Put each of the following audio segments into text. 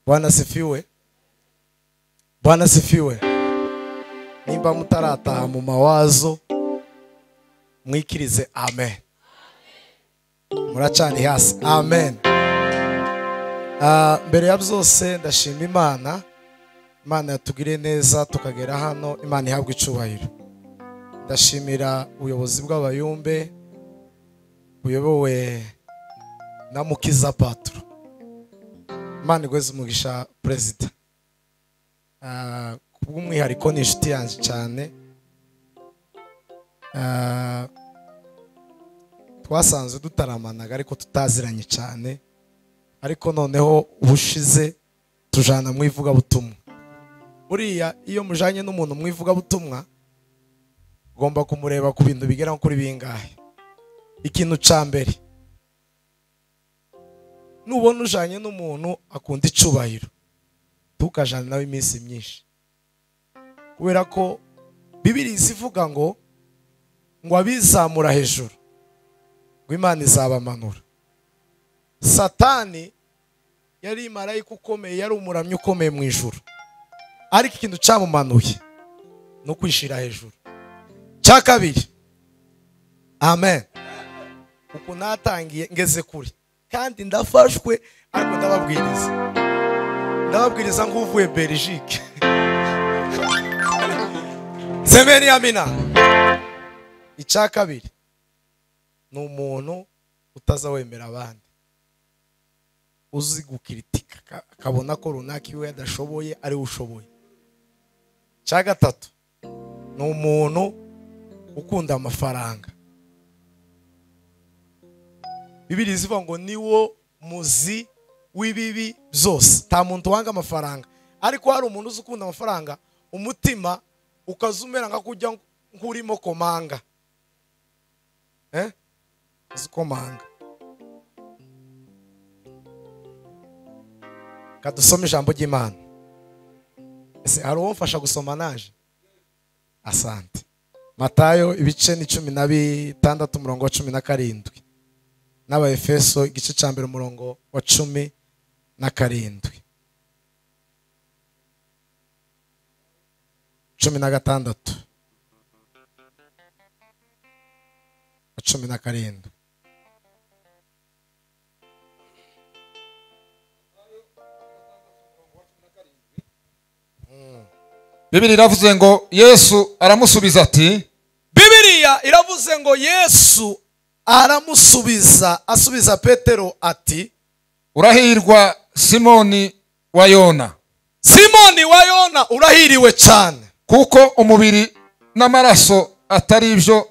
Bwana sifiwe. Bwana sifiwe. Nimba mutarataha mu mawazo mwikirize amen. Muracani hasi amen. Mbere ya byose ndashima Imana. Imana yatugiriye neza tukagera hano. Imana ihabwe icubahiro. Ndashimira ubuyobozi bw'abayumbe buyobowe na Mukiza Patro. Imana igweze umugisha President. Kubw'umwihariko ni inshuti yanjye cyane. Twasanze dutaramanaga ariko tutaziranye cyane, ariko noneho ubushize tujana mu ivugabutumwa. Buriya iyo mujanye n'umuntu mu ivugabutumwa ugomba kumureba ku bintu bigera kuri bingahe. Ikintu ca mbere, nubona ujanye n'umuntu akunda icubahiro, tukajana nawe iminsi myinshi, kubera ko Bibiliya ivuga ngo abizamura hejuru ngo Imana izabamanura. Satani yari marayika ukomeye, yari umuramyi ukomeye mu ijuru, ariko ikintu cyamumanuye no kwishira hejuru. Cya kabiri, amen, uko natangiye ngeze kuri kandi ndafashwe, ariko ndababwiriza nk'uvuye Belgique. Semeni amina. Icya kabiri, ni umuntu utazawemera abandi, uzi gukiritika akabona ko runaka iwe yadashoboye ari ushoboye. Cya gatatu, ni umuntu ukunda amafaranga. Bibiliya ivuga ngo niwo muzi w'ibibi byose. Nta muntu wanga amafaranga, ariko hari umuntu uzi ukunda amafaranga, umutima ukazumera nka kujya nk'urimo komanga. Zikomanga. Kadusome ijambo ry'Imana. Ese hari uwo mfasha gusoma naje? Asante. Matayo ibice ni 16 umurongo wa 17, n'Abaefeso igice cya mbere umurongo wa 17. 16 17. Bibiliya iravuze ngo Yesu aramusubiza ati, Bibiliya iravuze ngo Yesu aramusubiza, asubiza Petero ati, urahirwa Simoni wa Yona. Simoni wa Yona, urahiriwe cyane, kuko umubiri n'amaraso atari ibyo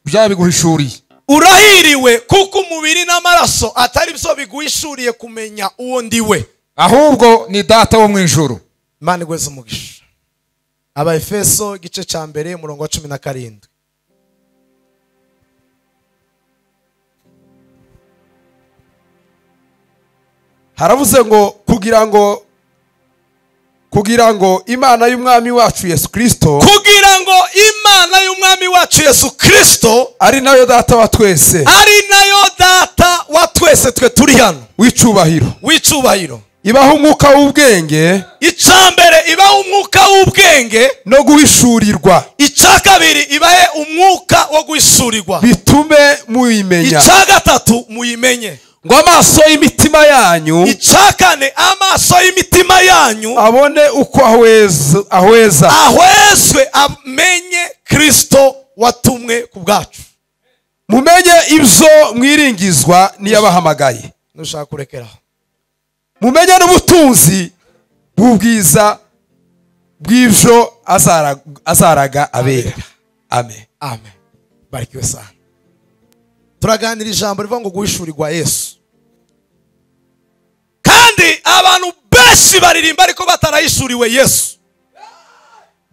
byabiguhishuriye. Urahiriwe kuko umubiri n'amaraso atari byo biguhishuriye kumenya uwo ndiwe, ahubwo ni Data wo mu ijuru. Imana igweze umugisha. Abaefeso igice cya mbere umurongo wa 17. Haravuze ngo kugira ngo Imana y'umwami wacu Yesu Kristo, kugira ngo Imana y'umwami wacu Yesu Kristo ari nayo Data wa twese, twe turi hano, w'icubahiro, ibaho umwuka w'ubwenge. Icya mbere, ibaho umwuka w'ubwenge no guhishurirwa. Icya kabiri, ibahe umwuka wo guhishurirwa, bitume muyimenya. Icya gatatu, muyimenye. Ngo amaso y'imitima yanyu, Icya kane, amaso y'imitima yanyu abone uko ahwezwe, amenye Kristo watumwe ku bwacu. Mumenye ibyo mwiringizwa niyabahamagaye. Nushaka kurekeraho. Mumenye n'ubutunzi bw'ubwiza bw'ibyo azaraga abera. Amen. Amen. Barikiwe sana. Turaganira ijambo rivuga ngo guhishurirwa Yesu. Kandi abantu benshi baririmba ariko batarahishuriwe Yesu.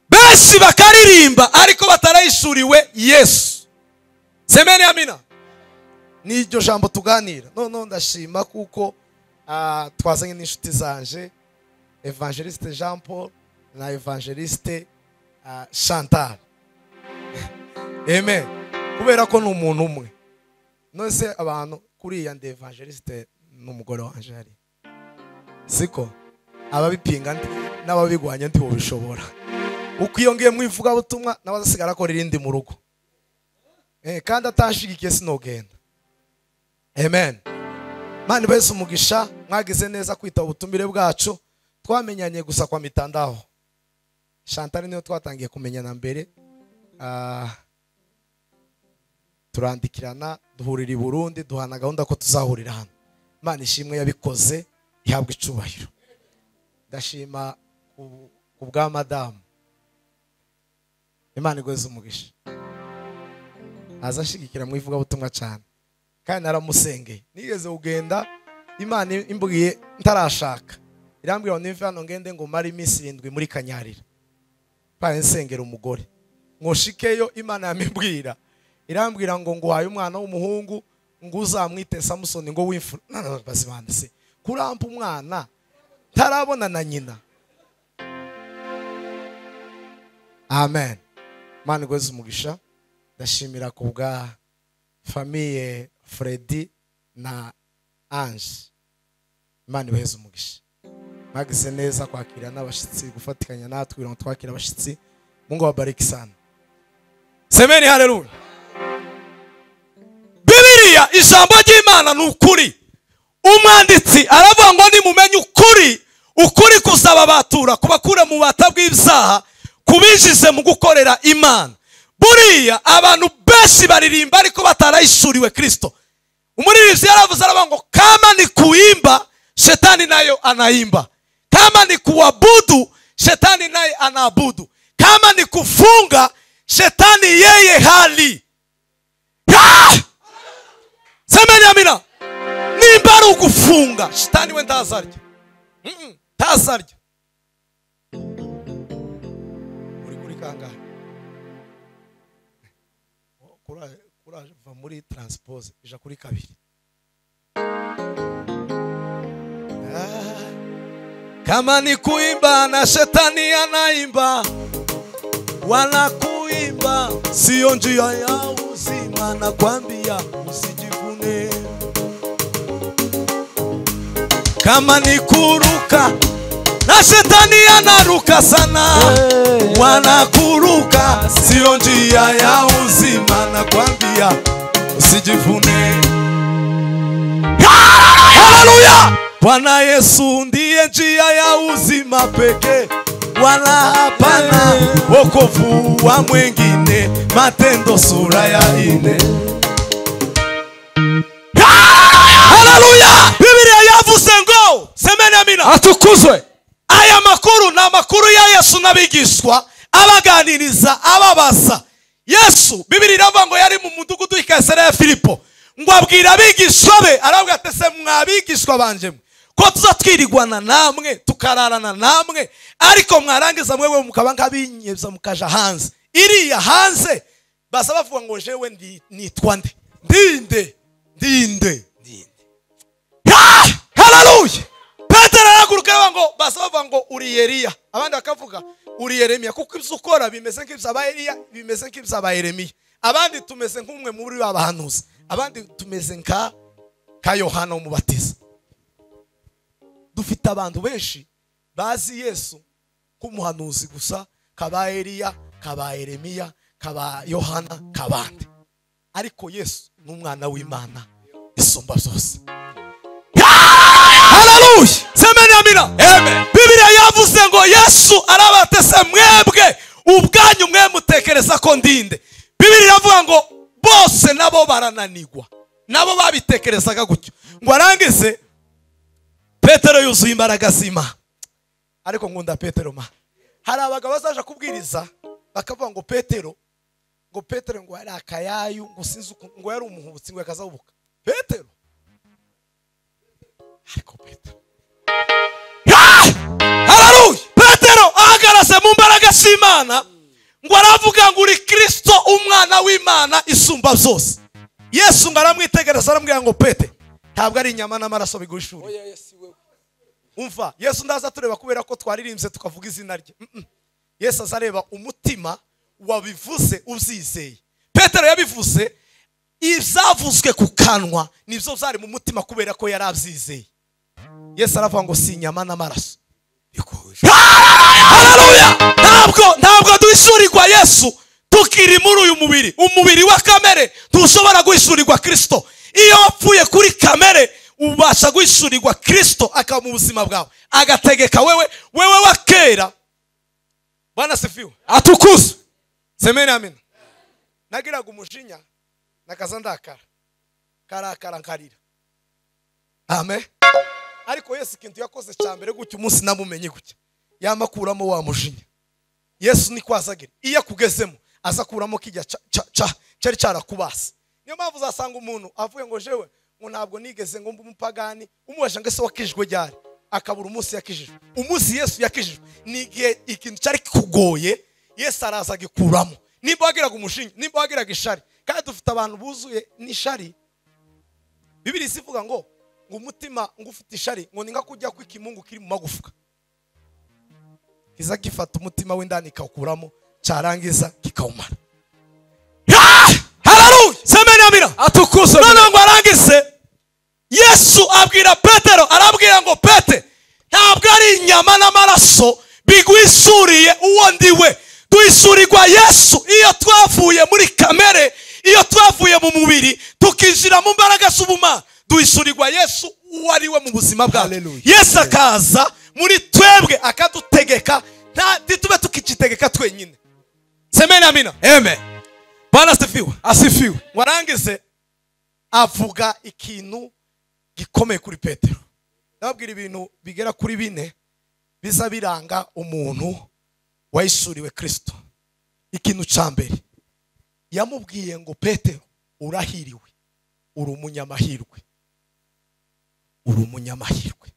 Benshi bakaririmba ariko batarahishuriwe Yesu. Semeni amina. Ni iryo jambo tuganira. None ndashima kuko twazanye n'inshuti zanje, Evangeliste Jean Paul na Evangeliste Chantal. Amen. Kubera ko ni umuntu umwe. Nose abantu kuriya ndi Evangeliste n'umugore wanje hari. siko ababipinga n'ababigwanya ndi bishobora uko iyongeye mu ivuga butumwa nabazasigara akora irindi mu rugo kandi atashigikiye sinogenda. Amen. Mani bese umugisha mwagize neza kwita ubutumire bwacu. Twamenyanye gusa kwa mitandao. Chantal niyo twatangiye kumenyana mbere. Turandikirana duhurira i Burundi duhana gahunda ko tuzahurira hano. Imana ishimwe yabikoze ihabwa icubahiro. Ndashima ku bwa madamu. Imana igweze umugisha. Azashigikira mu ivuga butumwa cyane. Kandi naramusengeye. Nigeze ugenda Imana imbwiye ntarashaka. Irambwira ngo niva hano ngende ngo mari iminsi 7 muri Kanyarira. Paye nsengera umugore. Ngoshikeyo Imana yamimbwira. Irambwira ngo nguhaye umwana w'umuhungu ngo uzamwite Samson ngo wimfura. Bazibandise. Kurampa umwana tarabona na nyina. Amen. Mani gweze umugisha. Ndashimira ku bwa famille Freddy na Ange. Imana ibaheze umugisha. Mwagize neza kwakira n'abashitsi gufatikanya natwe ngo twakira abashitsi. Mungu wabariki sana. Semeni haleluya. Bibiliya ijambo ry'Imana n'ukuri. Umwanditsi aravuga ngo nimumenye ukuri kuzaba batura kubakura mu bata bw'ibyaha kubinjize mu gukorera Imana. Buriya abantu benshi baririmba ariko batarayishuriwe Kristo. Umuririmbyi yaravuze aravuga ngo kama ni kuimba shetani nayo anaimba, kama ni kuabudu shetani naye anaabudu, kama ni kufunga shetani yeye hali. Semeni amina. Nimba ari ugufunga shetani we ntazarya. Ntazarya. Uri kangahe? Kuraje va muri transpose ija kuri 2. Kama ni kuimba na shetani anaimba, wanakuimba sio njia ya uzima, nakwambia usijivune. Kama ni kuruka na shetani anaruka sana, wanakuruka sio njia ya uzima, nakwambia usijivune. Haleluya! Bwana Yesu ndiye njia ya uzima pekee, wala hapana wokovu wa mwingine. Matendo sura ya 4. Haleluya! Biblia yavuze ngo semeni amina atukuzwe. Aya makuru na makuru ya Yesu nabigishwa abaganiriza ababaza. Yesu Biblia iravuga ngo yari mu mudugudu w'Ikesarea ya Filipo, ngo abwira abigishwa be aravuga ati se mwabigishwa banje ko tuzatwirigwana namwe tukararana namwe, ariko mwarangiza mwewe mukaba nkabinyebza mukaja hanze. Iriya hanze basa bavuga ngo jewe nitwa nde ndinde. Haleluya! Petero araguruka ngo basa bavuga ngo uri Eliya, abandi bakavuga uri Yeremiya, kuko ibyo ukora bimeze nk'ibya Eliya, bimeze nk'ibya Yeremiya. Abandi tumeze nk'umwe muri babahanuzi, abandi tumeze nka Yohana umubatiza. Dufite abantu benshi bazi Yesu kumuhanuzi gusa, kaba Eliya, kaba Yeremiya, kaba Yohana, kabandi. Ariko Yesu n'umwana w'Imana isumba byose. Haleluya! Semeni amina. Amen. Biblia yavuze ngo Yesu arabatese mwebwe ubwanyu mwe mutekereza ko ndinde. Biblia iravuga ngo bose nabo barananigwa, nabo babitekerezaga gutyo. Ngo arangize Petero yuzuye imbaraga z'Imana. Ariko ngunda Petero ma. Hari abagabo bazaje kubwiriza bakavuga ngo Petero ngo yari akayayu, ngo sinzi ngo yari umuhubutsi ngo yakazabuka. Petero. Ariko Petero. Haleluya! Petero ahagarase mu mbaraga z'Imana ngo aravuga ngo uri Kristo umwana w'Imana isumba byose. Yesu ngaramwitegereza arambwira ngo Petero ntabwo ari inyama n'amaraso bigushura. Umva, Yesu ndaza tureba kubera ko twaririmbye tukavuga izina rye. Yesu azareba umutima wabivuze uzizeye. Petero yabivuze ibyavuzwe ku kanwa nibyo byari mu mutima kubera ko yarabyizeye. Yesu aravuga ngo si inyama n'amaraso bikuje. Haleluya. Ntabwo duhishurirwa Yesu tukiri muri uyu mubiri. Umubiri wa kamere tushobora guhishurirwa Kristo. Iyo wapfuye kuri kamere ubasha guhishurirwa Kristo akaba mu buzima bwawe agategeka wewe wa kera. Bwana sifiwe. Atukuzwe. Semeni amen. Nagiraga umujinya nakaza ndakara. Karakara nkarira. Amen. Ariko Yesu ikintu yakoze cyambere gutyo umunsi namumenye gutya. Yamakuramo wa mujinya. Yesu ni kwazagira. Iyo akugezemo azakuramo kijya cyari cyarakubasa. Niyo mpamvu uzasanga umuntu avuye ngo jewe ngo ntabwo nigeze ngo umupagani umubaje ngo se wakijwe ryari akabura umunsi yakijijwe. Umunsi Yesu yakijijwe ni igihe ikintu cyari kugoye Yesu araza gikuramo. Nimba wagiraga umushinga, nimba wagiraga ishari, kandi dufite abantu buzuye n'ishari. Bibiri sivuga ngo umutima ngufite ishari ngo ninga kujya kwikimungu kiri mu magufwa. Kiza gifata umutima w'indani kawukuramo cyarangiza kikawumara. Haleluya. Semeni amina. Atukuzwe. None ngo arangize Yesu abwira Petero, arabwira ngo Pete, ntabwo ari inyama n'amaraso bigwisuriye uwo ndiwe. Duhisurirwa Yesu iyo twavuye muri kamere, iyo twavuye mu mubiri tukinjira mu mbaraga z'ubumana. Duhisurirwa Yesu uwo ari we mu buzima bwacu. Yesu akaza muri twebwe akadutegeka, ntitube tukikitegeka twenyine. Semeni amina. Amen. Bwana asifiwe. Asifiwe. Warangize avuga ikintu gikomeye kuri Petero. Nababwira ibintu bigera kuri 4 biza biranga umuntu wahishuriwe Kristo. Ikintu cyambere yamubwiye ngo Petero urahiriwe, uri umunyamahirwe, uri umunyamahirwe.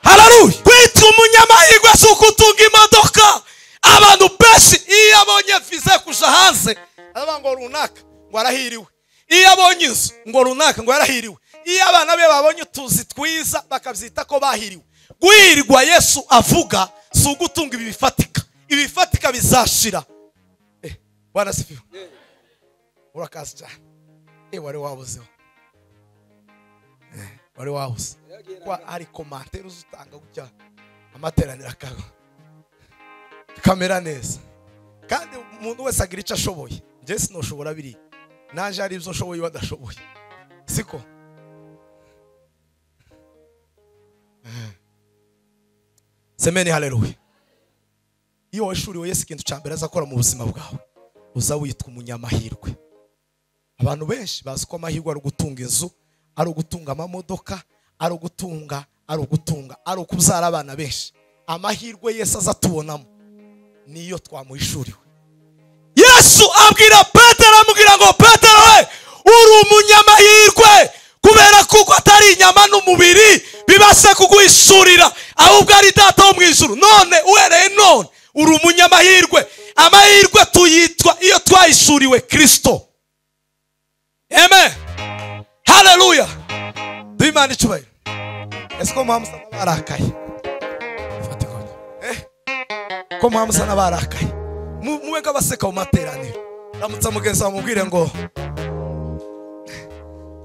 Haleluya. Kwitwa umunyamahirwe si ukutunga imodoka. Abantu benshi iyo abonye visa kuja hanze aravuga ngo runaka ngo arahiriwe. Iyo abonye inzu ngo runaka ngo arahiriwe. Iyo abana be babonye utuzi twiza bakabyita ko bahiriwe. Guhirwa Yesu avuga si ugutunga ibi bifatika. Ibifatika bizashira. Bwana sifiwe. Urakaza cyane. Wari wabuzeho. Wari wabuze. Kwa ari commentaire uzutanga gutya amateranira kago. Kamera neza. Kandi umuntu wese agira icyo ashoboye. Nje sinoshobora biri. Naje ari ibyo ashoboye badashoboye. Siko. Semeni haleluya. Iyo washuriwe Yesu ikintu cyambere azakora mu buzima bwawe, uza witwa umunyamahirwe. Abantu benshi bazi ko amahirwe ari gutunga inzu, ari gutunga amamodoka, ari gutunga, ari ukuzara abana benshi. Amahirwe Yesu azatubonamo niyo twamuhishuriwe. Yesu abwira Petero, amubwira ngo Petero we uri umunyamahirwe, kubera kuko atari inyama n'umubiri bibasha kuguhishurira, ahubwo ari Data wo mu ijuru. None uhereye none uri umunyamahirwe. Amahirwe tuyitwa iyo twahishuriwe Kristo. Amen. Haleluya. Duimana icyubahiro. Ese ko muhamusa n'abarakaye? Ko muhamusa n'abarakaye? Muwega baseka mu materaniro. Ramutsa mugenzi wawe mubwire ngo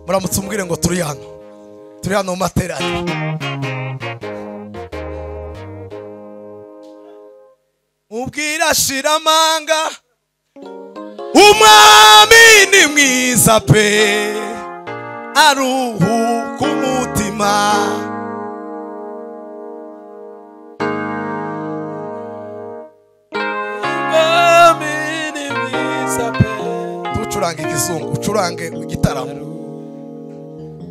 muramutse umubwire ngo turi hano mu materaniro. Ubwira shiramanga umwami ni mwiza pe, aruhuka umutima. Umwami ni mwiza pe. Ducurange igizungu, ucurange igitaramo.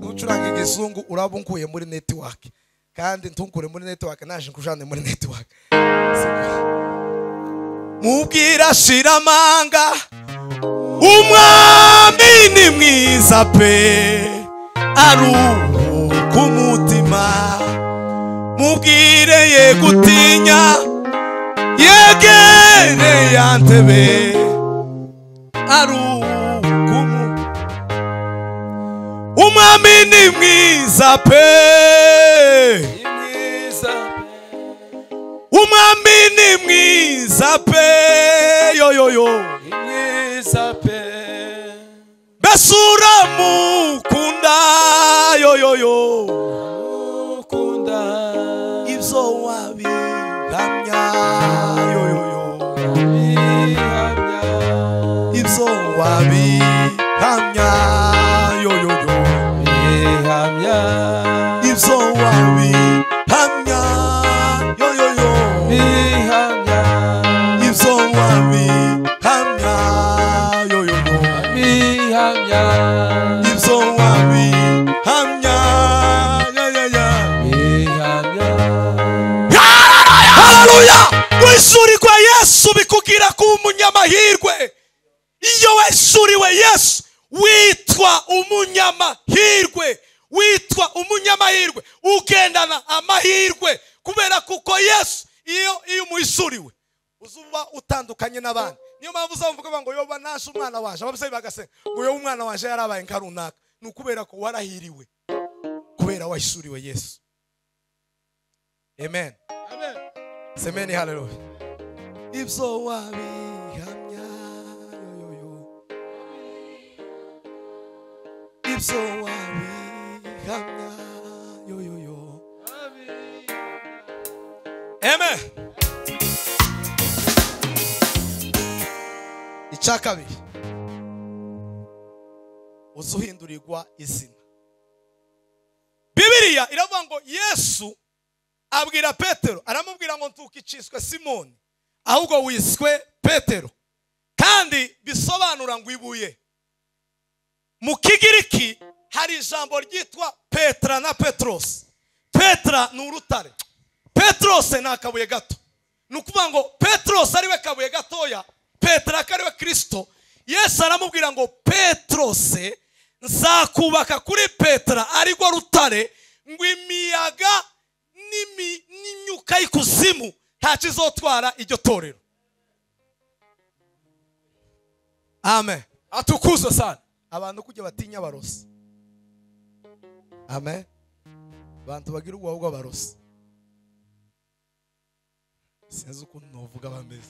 Ducurange igizungu urabunkuye muri network. Kandi ntunkure muri network naje nkujane muri network. Mubwira shiramanga umwami ni mwiza pe, aruhuka umutima. Mubwire ye gutinya, yegere yantebe, aruhuka umwami ni mwiza pe. Umwami ni mwiza pe, yo yo yo, mwiza pe. Yesu uramukunda yoyoyo ukunda ibyo wabihamya yoyoyo bihamya ibyo wabihamya yoyoyo bihamya ibyo wabihamya yoyoyo bihamya ibyo wabihamya yoyoyo bihamya ibyo wabihamya yayaya bihamya haleluya kwishuri kwa Yesu bikugira kuba umunyamahirwe iyo weshuriwe Yesu witwa umunyamahirwe witwa umunyamahirwe ugendana amahirwe kubera kuko Yesu iyo umwishuriwe uzuba utandukanye n'abandi niyo mpamvu uzavuga ngo yoba nashe umwana waje ababyeyi bagasenga ngo yoba umwana waje yarabaye nka runaka ni ukubera ko warahiriwe kubera wahishuriwe Yesu. Amen. Amen. Semeni haleluya. Ibyo wabihamya yoyoyo ibyo wabihamya yoyoyo. Amen. Icya kabiri uzuhindurirwa izina. Bibiliya iravuga ngo Yesu abwira Petero aramubwira ngo ntukiciswe Simoni ahubwo wiswe Petero kandi bisobanura ngo ibuye. Mu Kigiriki hari ijambo ryitwa Petra na Petros. Petra ni urutare, Petros ni akabuye gato. Ni ukuvuga ngo Petros ariwe kabuye gatoya, Petra akariwe Kristo. Yesu aramubwira ngo Petros nzakubaka kuri Petra ariko rutare ngo imiyaga n'imyuka y'ikuzimu ntakizotwara iryo torero. Amen. atukuzwe sana Abantu kujya batinya abarozi. Amen. Abantu bagira ubwoba bw'abarozi. Sinzi ukuntu novuga bameze.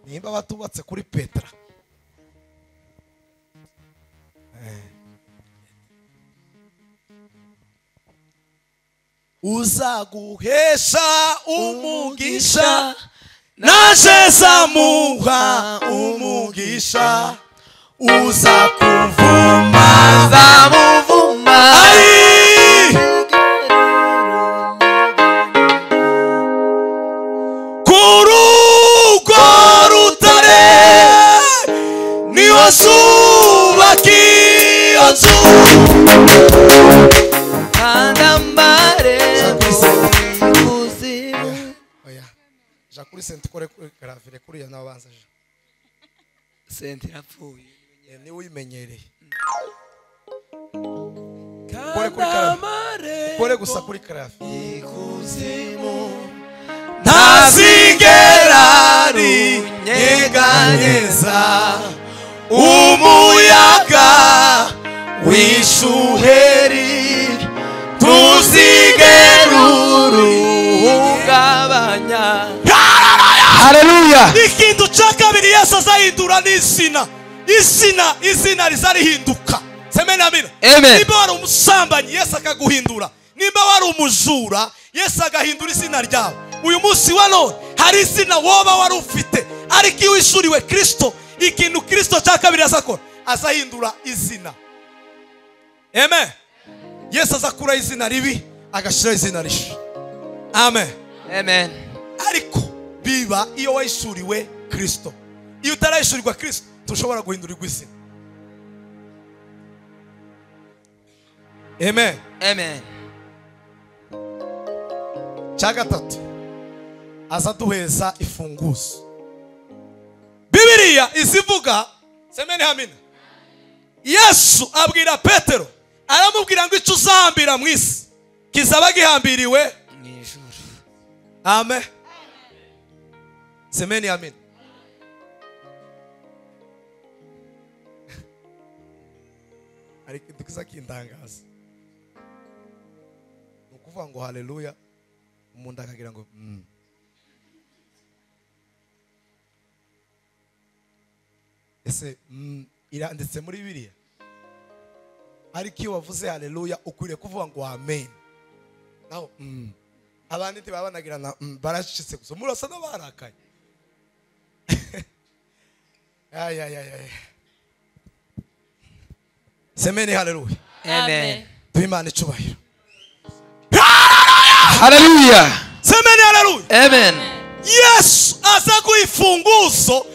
Nimba batubatse kuri Petra. Uzaguhesha umugisha naje zamuha umugisha uzakuvuma zamuvuma kurugo rutare niho zubaka iyo nzu kandambare oya ja kuri sente kore gravire kuri ya nabanza je sente yapfuye ni wimenyereye kandambare kore gusa kuri gravire ikuzimu ntazigera rinyeganyeza umuyaga w'ishuheri tuzigera uruhungabanya. haleluya. Ikintu cya kabiri Yesu azahindura n'izina. Izina rizarihinduka. Semeni amina. Nimba wari umusambanyi Yesu akaguhindura, nimba wari umujura Yesu agahindura izina ryawe. Uyu munsi wa none hari izina woba wari ufite ariko iyo wishuriwe Kristo, ikintu Kristo cya kabiri azakora azahindura izina. Amen. Yesu azakura izina ribi agashira izina risha. Amen. Amen. Ariko biba iyo wayishuriwe Kristo. Iyo utarayishurirwa Kristo tushobora guhindurirwa izina. Amen. Amen. Cya gatatu azaduheza ifunguzo. Bibiliya izivuga semeni hamina. Yesu abwira Petero aramubwira ngo icyo uzahambira mu isi kizaba gihambiriwe mu ijuru. Amen. Semeni amina. Ariko dukiza kindangaza. Nukuvuga ngo haleluya umuntu akagira ngo ese iranditse muri Bibiliya, ariko iyo wavuze haleluya ukwiriye kuvuga ngo amen. Naho abandi ntibabonagirana baracitse gusa murasa n'abarakaye. Ay. Semeni haleluya. Amen. Twimana icubahiro. Haleluya. Semeni haleluya. Amen. Yesu aza kuifunguzo.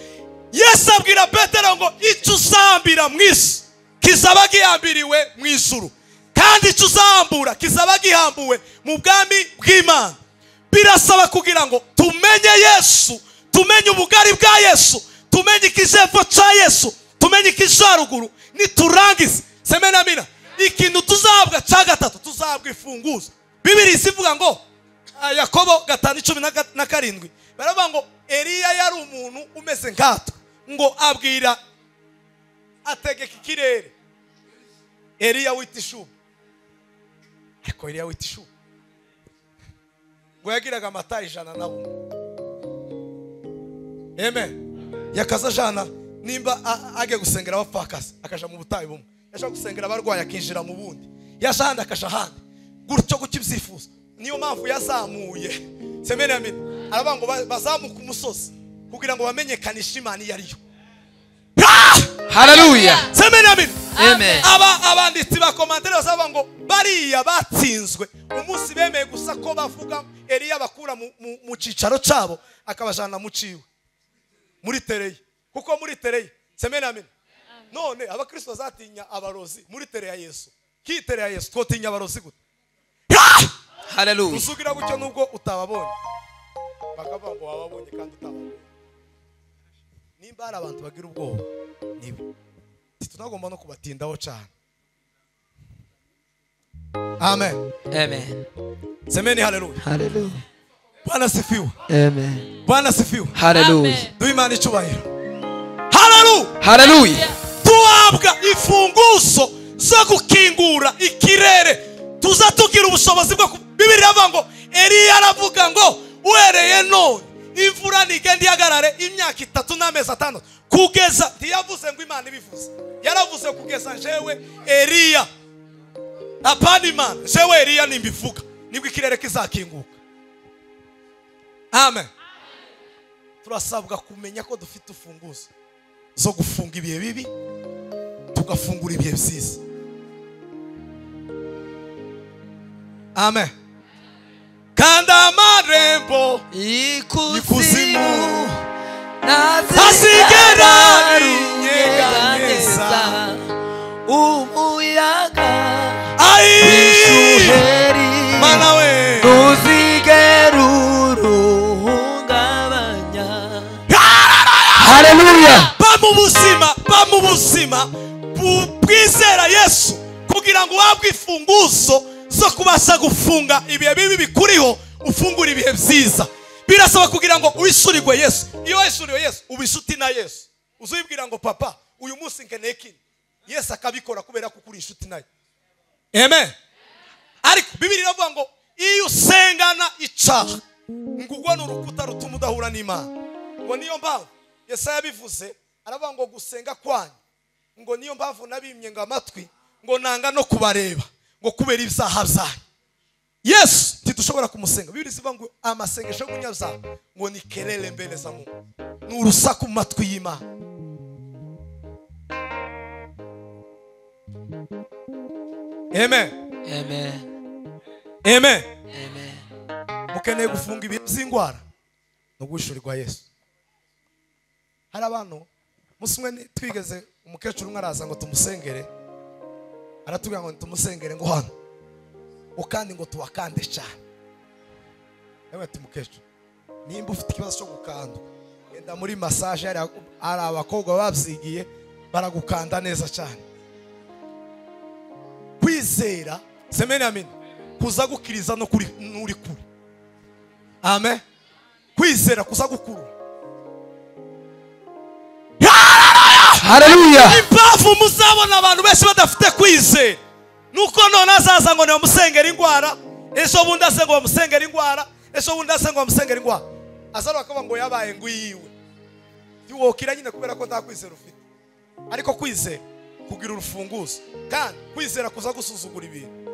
Yesu abwira Petero ngo icyo uzambira mu isi kizaba gihambiriwe mu ijuru, kandi icyo uzambura kizaba gihambuwe mu bwami bw'Imana. Birasaba kugira ngo tumenye Yesu, tumenye ubugari bwa Yesu, tumenye ikijepfo ca Yesu, tumenye ikijaruguru. Niturangize semeni amina, ikintu tuzabwa ca gatatu, tuzabwa ifunguzo. Bibiliya isivuga ngo Yakobo 5:17 baravuga ngo Eliya yari umuntu umeze nkatwe, ngo abwira ategeka ikirere. Eliya wita ishuba, ariko Eliya wita ishuba ngo yagiraga amata 101. Amen. Yakaza jana nimba age gusengera abapfakazi akaja mu butayu bumwe, yashaka gusengera abarwayi akinjira mu bundi, yashanda akasha handi gutyo gukibyifuza. Niyo mpamvu yazamuye semeni amina, aravuga ngo bazamuka umusozi kugira ngo bamenyekanishe Imana iyo ariyo. Haleluya. Semeni amina. Amen. Abanditsi ba komantere bazavuga ngo bariya batsinzwe umunsi bemeye gusa ko bavuga Eliya bakura mu cicaro cabo akabajana mu ciwe muri tereye, kuko muri tereye semeni amina. None abakristo bazatinya abarozi muri tereye ya Yesu, kitere ya Yesu twotinya abarozi gute? Haleluya. Usugira gutyo nubwo utababonye, bakavuga ngo wababonye kandi utababonye. Nimba hari abantu bagira ubwoba nibe tunagomba no kubatindaho cyane. Amen. Amen. Semeni haleluya. Haleluya. Bwana sifiwe. Amen. Bwana sifiwe. Haleluya. Duimana icubahiro. Haleluya. Haleluya. Tuhabwa ifunguzo zo gukingura ikirere, tuza tugira ubushobozi bwo. Bibiliya avuga ngo Eliya aravuga ngo uhereye none imvura nigende ihagarare imyaka 3 n'amezi 5 kugeza. Ntiyavuze ngo Imana ibivuze, yaravuze kugeza jewe Eliya. Apana Imana, jewe Eliya nimbivuga nibwo ikirere kizakinguka. Amen. Turasabwa kumenya ko dufite ufunguzo zo gufunga ibihe bibi tugafungura ibihe byiza. Amen. Kanda amarembo ikuzimu ntasigera rinyeganyeza, umuyaga w'ishuheri Mana we ntuzigera uruhungabanya. Haleluya. ba mu buzima bwizera Yesu kugira ngo wabwe ifunguzo zo kubasha gufunga ibihe bibi bikuriho, ufungura ibihe byiza. Birasaba kugira ngo uwishurirwe Yesu. Iyo wishuriwe Yesu ubishuti na Yesu, uzibwira ngo papa uyu munsi nkeneye iki, Yesu akabikora kubera ko kuri inshuti naye. Amen. Ariko Bibiliya iravuga ngo iyo usengana icaha ngugwa n'urukuta rutuma udahura n'Imana. Ngo niyo mpamvu Yesaya yabivuze, aravuga ngo gusenga kwanyu ngo niyo mpamvu nabimye ngo amatwi ngo nanga no kubareba ngo kubera ibyaha byanyu. Yesu ntitushobora kumusenga. Bibiliya ivuga ngo amasengesho y'umunyabyaha ngo ni kelele mbele za Mungu, ni urusaku mu matwi y'Imana. Amen. Amen. Amen. Amen. Mukeneye gufunga ibihe by'ingwara no gushurirwa Yesu. Hari abantu musumwe twigeze umukecuru umwe araza ngo tumusengere, aratubwira ngo tumusengere ngo hano ukandi ngo tuwakande cyane. Yewe tumukecuru, nimba ufite ikibazo cyo gukandwa enda muri massage, ari abakobwa babyigiye baragukanda neza cyane. Kwizera semeni amen kuza gukiriza no kuri nuri kuri. Amen. Kwizera kuza gukuru. Haleluya. Impamvu muzabona abantu benshi badafite kwizera nuko none azaza ngo namusengera ingwara, ejo bundi asenga ngo bamusengera ingwara, ejo bundi asenga ngo bamusengera ingwara, azaro akavuga ngo yabaye ngwiwe. Tiwokira nyine kubera ko nta kwizera ufite. ariko kwizera kugira urufunguzo, kandi kwizera kuza gusuzugura ibintu.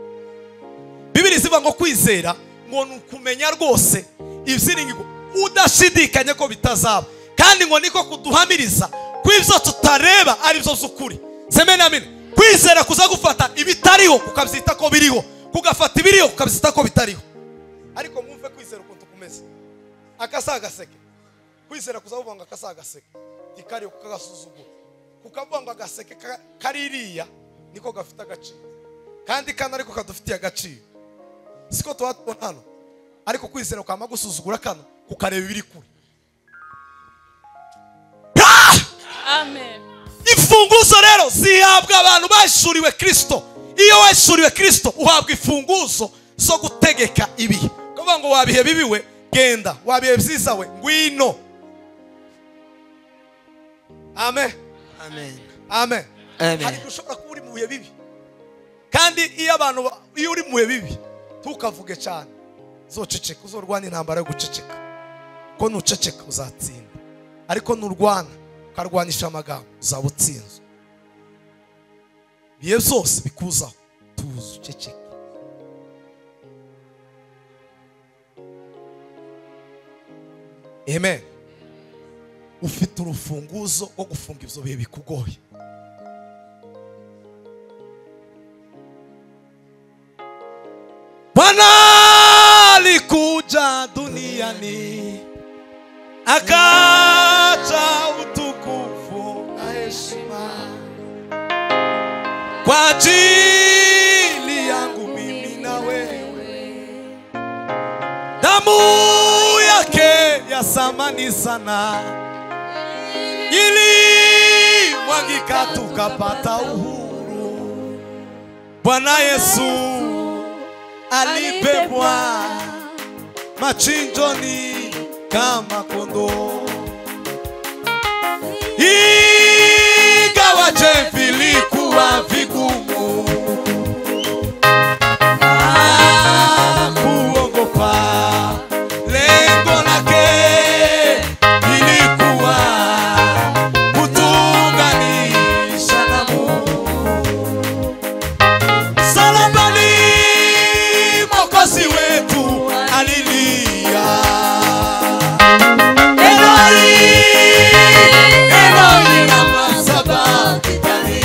Bibiri zivuga ngo kwizera ngo nukumenya rwose ibyiringirwa udashidikanye ko bitazaba, kandi ngo niko kuduhamiriza kw'ibyo tutareba ari byo z'ukuri. Semeni amina. Kwizera kuza gufata ibitariho kukabyita ko biriho, kugafata ibiriho kukabyita ko bitariho. Ariko mwumve kwizera ukuntu kumeze, akasagaseke. Kwizera kuza kuvuga ngo akasagaseke ikariho kukagasuzugura, kukavuga ngo agaseke kaririya niko gafite agaciro, kandi kana ariko kadufitiye agaciro. Siko tuhatubona hano, ariko kwizera ukama gusuzugura kano kukareba ibiri kure. Amen. Imfunguzo rero zihabwa abantu bashuriwe Kristo. Iyo washuriwe Kristo uhabwa imfunguzo zo gutegeka ibihe. Kuvuga ngo wabihe bibiwe genda, wabihe byiza we ngwino. Amen. Amen. Amen. Amen. Hari dushobora kuba uri mu bihe bibi, kandi iyo uri mu bihe bibi tukavuge cyane, uzoceceka, uzorwana intambara yo guceceka. Ko nuceceka uzatsinda, ariko nurwana ukarwanisha amagambo uzaba utsinzwe. Ibihe byose bikuzaho tuzi uceceke. Amen. Ufite urufunguzo rwo gufunga ibyo bihe bikugoye. Bwana alikuja duniani akacha utukufu na heshima kwa ajili yangu mimi na wewe. Damu yake ya thamani sana ili mwagika tukapata uhuru. Bwana Yesu alibebwa machinjoni kama kondoo, ingawaje vilikuwa vigumu kuogopa, lengo lake ilikuwa kutuunganisha na Mungu. Salabani Mwokozi wetu alilia, Eloi, Eloi lama sabakthani.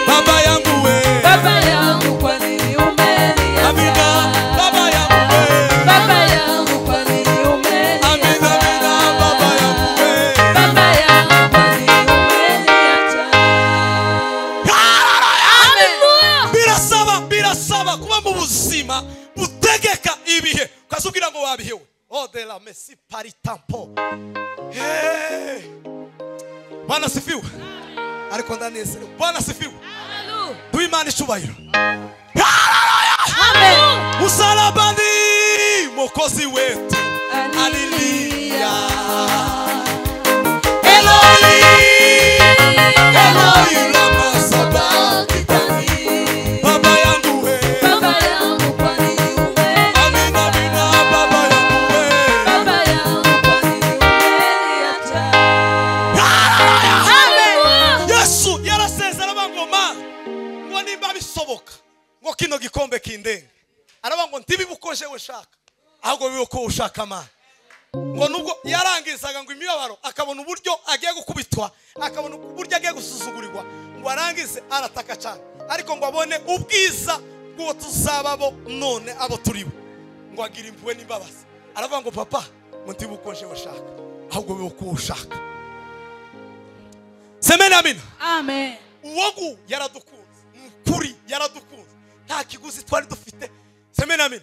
Baba yangu we, Baba yangu kwa nini umeniacha? Amina. Baba yangu we, Baba yangu kwa nini umeniacha? Amina, Amina. Baba yangu we, Baba yangu kwa nini umeniacha? Hallelujah. birasaba kuba mu buzima butegeka ibihe, ukazubwira ngo wabihewe. Oh de la Messi paritampo. Hey. Bwana sifiwe. Ariko ndanezerewe. Bwana sifiwe. Hallelujah. Duimana icubahiro. Amen. Msalabani Mwokozi wetu alilia, Eloi, Eloi lama sabakthani. Baba yangu we, Baba yangu kwa nini umeniacha? Amina, Amina. Baba yangu we, Baba yangu kwa nini umeniacha? Hallelujah. Yesu yarasezera bangoma ngo nimba bisoboka ngo kino gikombe kindenge, araba ngo ntibibukoje we shaka, ahubwo bibe ko ushaka Mana. Ngo nubwo yarangizaga ngo imibabaro akabona uburyo agiye gukubitwa, akabona uburyo agiye gusuzugurirwa, ngo arangize arataka cyane, ariko ngo abone ubwiza bwo tuzababo none abo turibo, ngo agira impuhwe n'imbabazi. Aravuga ngo papa, ngo ntibukoje we shaka, ahubwo bibe ko ushaka. Semeni amina. Amen. Uwogu yaradukunze, mukuri yaradukunze, nta kiguzi twari dufite. Semeni amina.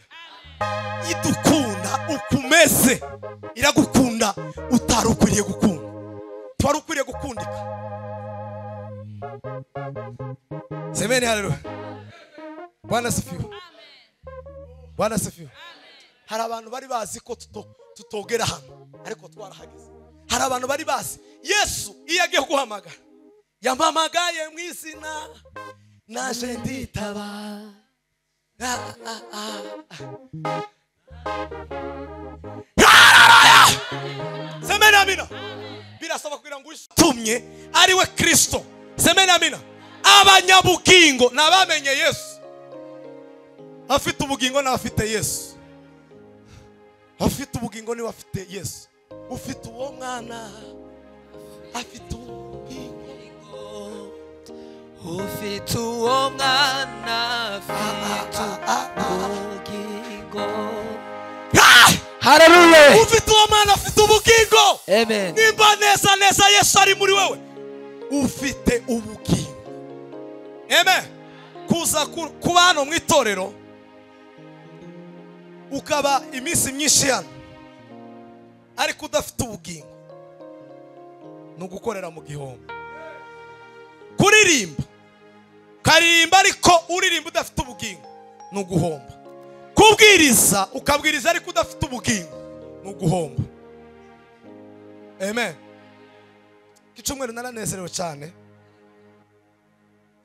Idukunda ukumeze, iragukunda utarukwiriye gukunda, twari ukwiriye gukundika. Semeni haleluya. Bwana sifiwe. Bwana sifiwe. Hari abantu bari bazi ko tutogera hano, ariko twarahageze. Hari abantu bari bazi Yesu iyo agiye guhamagara, yampamagaye mu izina naje nditaba. Semeni amina. Birasaba kugira ngo utumye ari we Kristo semena amina. Abanyabugingo nabamenye Yesu. Afite ubugingo n'abafite Yesu. Afite ubugingo ni bafite Yesu. Ufite uwo mwana afite ubugingo. Ufite uwo mwana afite ubugingo. Hallelujah. Ufite uwo mwana afite ubugingo. Amen. Nimba neza neza Yesu ari muri wewe. Ufite ubugingo. Amen. Kuza kuba hano mu itorero ukaba iminsi myinshi hano ariko udafite ubugingo no gukorera mu gihombo. Kuririmba karirimba ariko uririmba udafite ubugingo no guhomba. Kubwiriza ukabwiriza ariko udafite ubugingo no guhomba. Amen. Kicumweru naranezerewe cyane.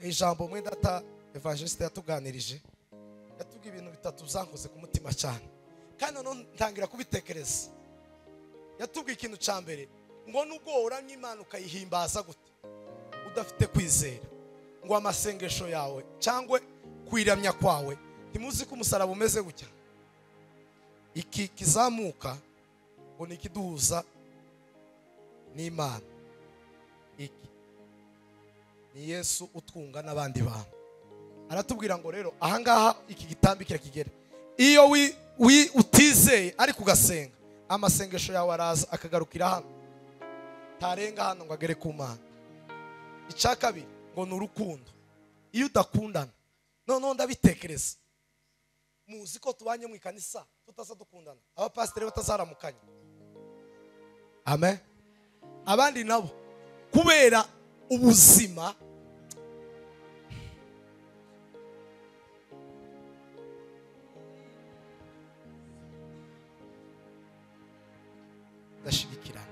Ijambo mwe data evangeliste yatuganirije yatubwiye ibintu bitatu zankoze ku mutima cyane kandi none ntangira kubitekereza. Yatubwiye ikintu cya mbere ngo nubwo uramye Imana ukayihimbaza gute udafite kwizera, ngo amasengesho yawe cyangwa kwiramya kwawe ntimuzi ko umusaraba umeze gutya. Iki kizamuka ngo ni ikiduhuza n'Imana. Iki ni Yesu utwunga n'abandi bantu. Aratubwira ngo rero ahangaha iki gitambikira kigera iyo utizeye ariko ugasenga, amasengesho yawe araza akagarukira hano, tarenga hano ngo agere ku Mana. Icya kabiri ngo ni urukundo. Iyo udakundana none ndabitekereza, muzi ko tubanye mu ikanisa tutaza dukundana, abapasiteri batazaramukanya. Amen. Abandi nabo kubera ubuzima ndashigikirana.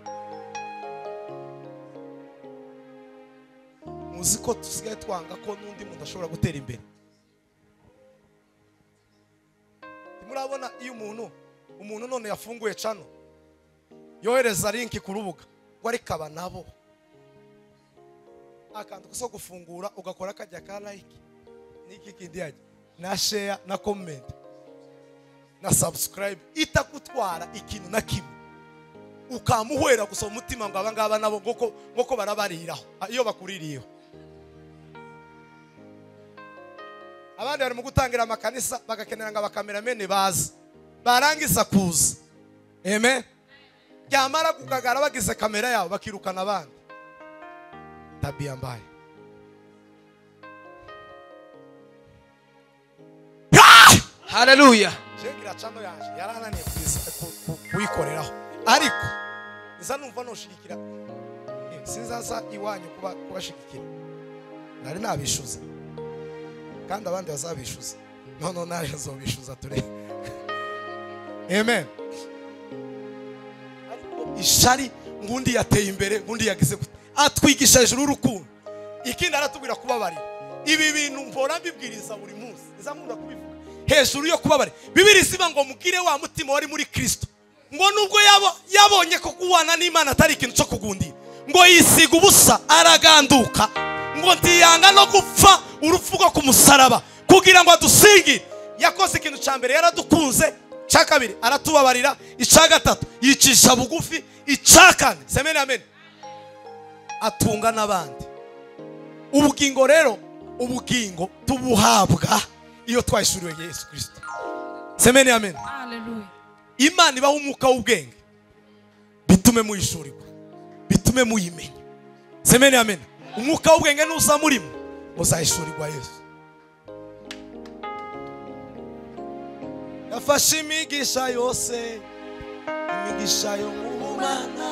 Muzi ko tusigaye twanga ko n'undi muntu ashobora gutera imbere. Murabona iyo umuntu none yafunguye channel yohereza link ku rubuga ngo ariko aba nabo akantu ko gufungura ugakora kajya ka like niki kindi yaje na share na comment na subscribe itakutwara ikintu na kimwe, ukamuhwera gusa umutima ngo abangaba nabo ngoko barabariraho iyo bakuririyeho. Abandi bari mu gutangira amakanisa bagakenera ngo abakameramene bazi barangiza kuza. Amen. Byamara kugagara bagize kamera yabo bakirukana abandi. Tabia mbaya. Hallelujah. Jengira chano yaje yarananiye kuyikoreraho ariko nza numva noshigikira sinzaza iwanyu kubashigikira nari nabishuza kandi abandi bazabishuza none nari nzobishuza ture. Amen. Ariko ishari ngundi yateye imbere ngundi yagize gute atwigisha hejuru urukundo. Ikindi aratubwira kubabarira. Ibi bintu mpora mbibwiriza buri munsi nzamunda kubivuga hejuru yo kubabarira. Bibiri siba ngo mugire wa mutima wari muri Kristo, ngo nubwo yabonye ko kuwana n'Imana atari ikintu cyo kugundira, ngo yisiga ubusa araganduka, ngo ntiyanga no gupfa urupfu rwo ku musaraba kugira ngo adusingire. Yakoze ikintu cya mbere, yaradukunze. Icya kabiri aratubabarira. Icya gatatu yicisha bugufi. Icya kane semeni amen atunga n'abandi. Ubugingo rero, ubugingo tubuhabwa iyo twayishuriwe Yesu Kristo. Semeni amen. Hallelujah. Imana ibaho umwuka w'ubwenge bitume muyishurirwa, bitume muyimenya. Semeni amen. Umwuka w'ubwenge nuza murimo muzayishurirwa Yesu. Yafashe imigisha yose, imigisha yo mu Mana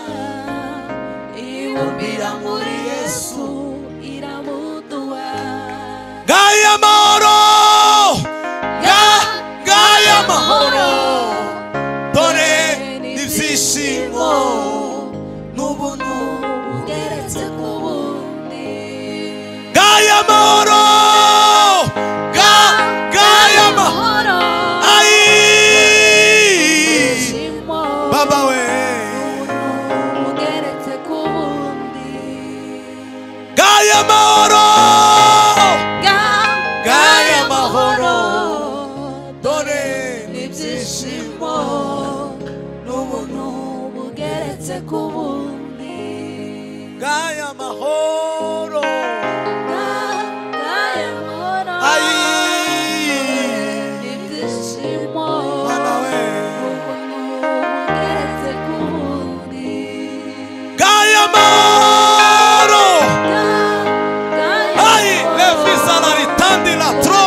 Iwumbira muri Yesu iramuduha. Gaya mahoro, gaya mahoro, dore ibyishimo n'ubuntu Bugeretse ku bundi. Gaya mahoro, gaya mahoro, ai Ishimo Baba we, Bugeretse ku bundi. gaya mahoro. n'ibyishimo n'ubuntu bugeretse ku bundi ngaya mahoro ngaya mahoro ayi n'ibyishimo Mana we n'ubuntu bugeretse ku bundi ngaya mahoro ayi lefisa la ritandi la tro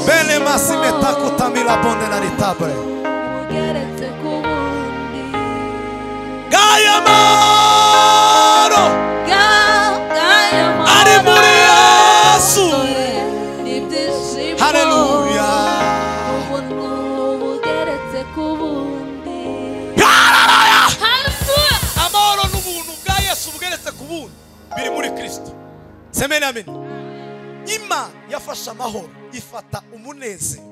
bene masimeta kutamila bonde la ritabre bugeretse ku bundi ngaya mahoro ngaya mahoro ari muri Yesu n'ibyishimo haleluya ubuntu bugeretse ku bundi haleluya haleluya amahoro n'ubuntu bwa Yesu bugeretse ku bundi biri muri Kristo semeni amen Imana yafashe amahoro ifata umunezero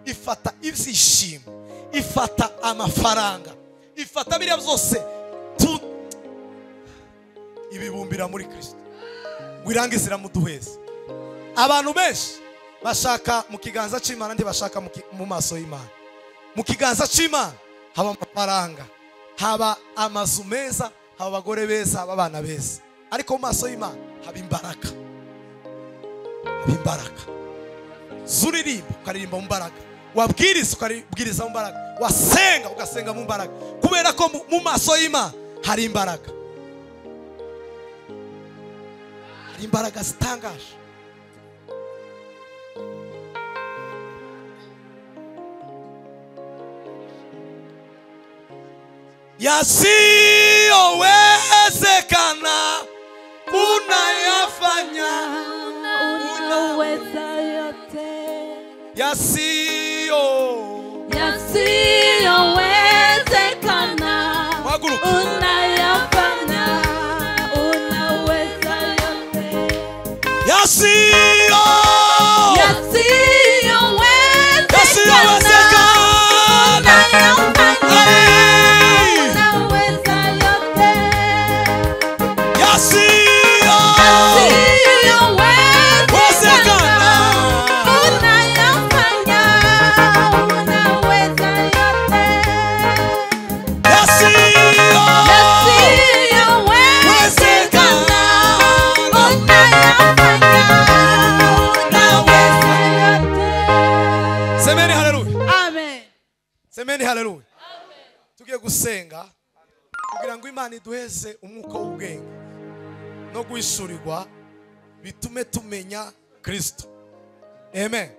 ifata ibyishimo ifata amafaranga ifata biriya byose ibibumbira muri Kristo wirangiza iramuduheza abantu benshi bashaka mu kiganza cy'Imana ndi bashaka mu maso y'Imana mu kiganza cy'Imana haba amafaranga haba amazu meza haba abagore beza haba abana beza ariko mu maso y'Imana haba imbaraga zuririmba ukaririmba mu mbaraga wabwiriza ukabwiriza mu mbaraga wasenga ugasenga mu mbaraga kubera ko mu maso y'Imana hari imbaraga zitangaje yasiyowezekana unayafanya unaweza yote yasiyowezekana Waguruka. unayafanya unaweza yote yasiyowezekana unayafanya unaweza yote Semeni haleluya. Tugiye gusenga kugira ngo Imana iduheze umwuka w'ubwenge no guhishurirwa bitume tumenya Kristo. Amen.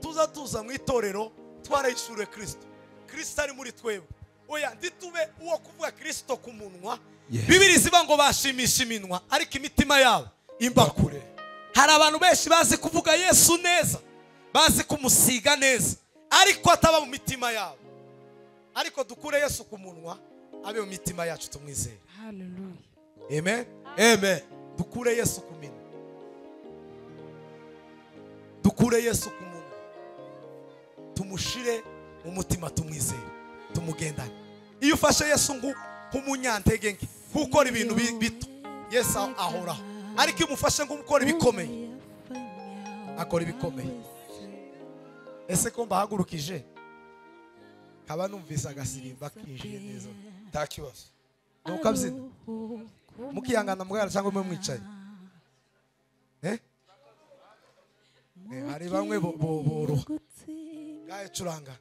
Tuza mu itorero twarahishuriwe Kristo. Kristo ari muri twebwe. Oya nditube uwo kuvuga Kristo ku munwa. Bibiri ziba ngo bashimisha iminwa ariko imitima yabo imbakure. Hari abantu benshi bazi kuvuga Yesu neza, bazi kumusiga neza, ariko ataba mu mitima yabo. Ariko dukure Yesu ku munwa abe mu mitima yacu tumwizere. Hallelujah. Amen. Amen. Dukure Yesu ku minwa. Dukure Yesu ku munwa. Tumushire mu mutima tumwizere. Tumugendane. Iyo ufashe Yesu nk'umunyantege nke ukora ibintu bito, Yesu ahoraho. Ariko iyo umufashe nk'ukora ibikomeye, akora ibikomeye. Ese ko mbahagurukije kaba numvise agasirimba kinjiye neza nta kibazo nuko abyina mukiyangana mugara cyangwa mwe mwicaye hari bamwe boruha gaye curanga